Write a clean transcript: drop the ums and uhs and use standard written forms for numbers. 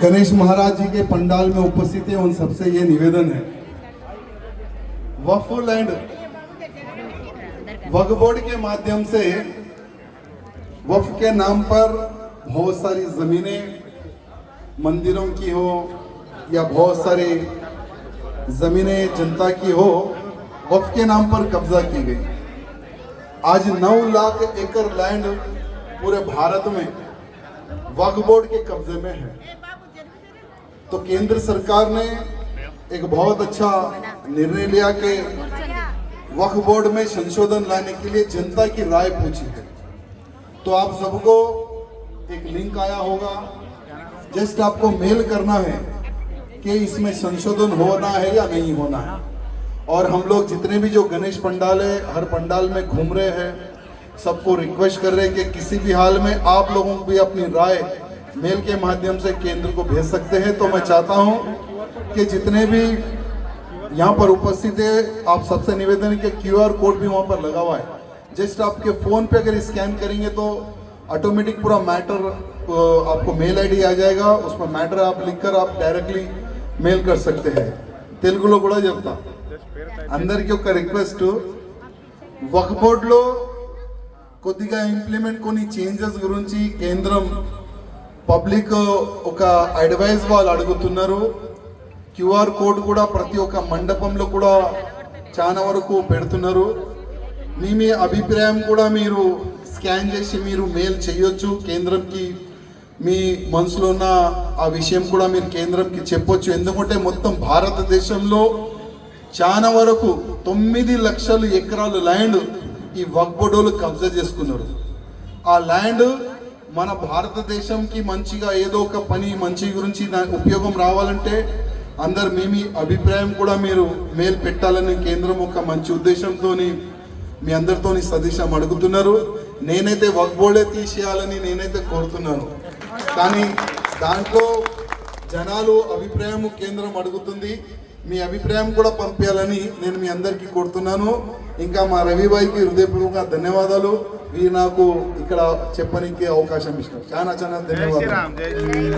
गणेश महाराज जी के पंडाल में उपस्थित है उन सबसे ये निवेदन है, वक्फ लैंड वक्फ बोर्ड के माध्यम से वक्फ के नाम पर बहुत सारी जमीनें मंदिरों की हो या बहुत सारी जमीनें जनता की हो, वक्फ के नाम पर कब्जा की गई। आज 9 लाख एकड़ लैंड पूरे भारत में वक्फ बोर्ड के कब्जे में है। तो केंद्र सरकार ने एक बहुत अच्छा निर्णय लिया कि वक्फ बोर्ड में संशोधन लाने के लिए जनता की राय पूछी है। तो आप सबको एक लिंक आया होगा, जस्ट आपको मेल करना है कि इसमें संशोधन होना है या नहीं होना है। और हम लोग जितने भी जो गणेश पंडाल है, हर पंडाल में घूम रहे हैं, सबको रिक्वेस्ट कर रहे हैं कि किसी भी हाल में आप लोगों को भी अपनी राय मेल के माध्यम से केंद्र को भेज सकते हैं। तो मैं चाहता हूं कि जितने भी यहाँ पर उपस्थित है, आप सबसे निवेदन है कि QR कोड भी वहाँ पर लगा हुआ है। जस्ट आपके फ़ोन पे अगर स्कैन करेंगे तो ऑटोमेटिक पूरा मैटर आपको मेल ID आ जाएगा, उसमें मैटर आप लिखकर आप डायरेक्टली मेल कर सकते हैं। తెలుగులో కూడా చెప్తా, అందరికీ ఒక రిక్వెస్ట్, వక్ఫ్ బోర్డులో కొద్దిగా ఇంప్లిమెంట్ కొన్ని చేంజెస్ గురించి కేంద్రం పబ్లిక్ ఒక అడ్వైస్ వాళ్ళు అడుగుతున్నారు। QR కోడ్ కూడా ప్రతి ఒక్క మండపంలో కూడా చాలా వరకు పెడుతున్నారు। మీ అభిప్రాయం కూడా మీరు స్కాన్ చేసి మీరు మెయిల్ చేయొచ్చు కేంద్రంకి। మీ మనసులో ఉన్న ఆ విషయం కూడా మీరు కేంద్రంకి చెప్పొచ్చు। ఎందుకంటే మొత్తం భారతదేశంలో చాలా వరకు 9 లక్షల ఎకరాల ల్యాండ్ ఈ వక్ఫ్ బోర్డులు కబ్జా చేసుకున్నారు। ఆ ల్యాండ్ మన భారతదేశంకి మంచిగా ఏదో ఒక పని మంచి గురించి ఉపయోగం రావాలంటే అందరు మీ అభిప్రాయం కూడా మీరు మెయిల్ పెట్టాలని కేంద్రం ఒక మంచి ఉద్దేశంతో మీ అందరితోని సదేశం అడుగుతున్నారు। నేనైతే వక్ఫ్ బోర్డే తీసేయాలని నేనైతే కోరుతున్నాను, కానీ దాంట్లో జనాలు అభిప్రాయం కేంద్రం అడుగుతుంది, మీ అభిప్రాయం కూడా పంపించాలని నేను మీ అందరికీ కోరుతున్నాను। ఇంకా మా రవిభాయికి హృదయపూర్వక ధన్యవాదాలు, వీరు నాకు ఇక్కడ చెప్పడానికి అవకాశం ఇచ్చారు। చాలా ధన్యవాదాలు।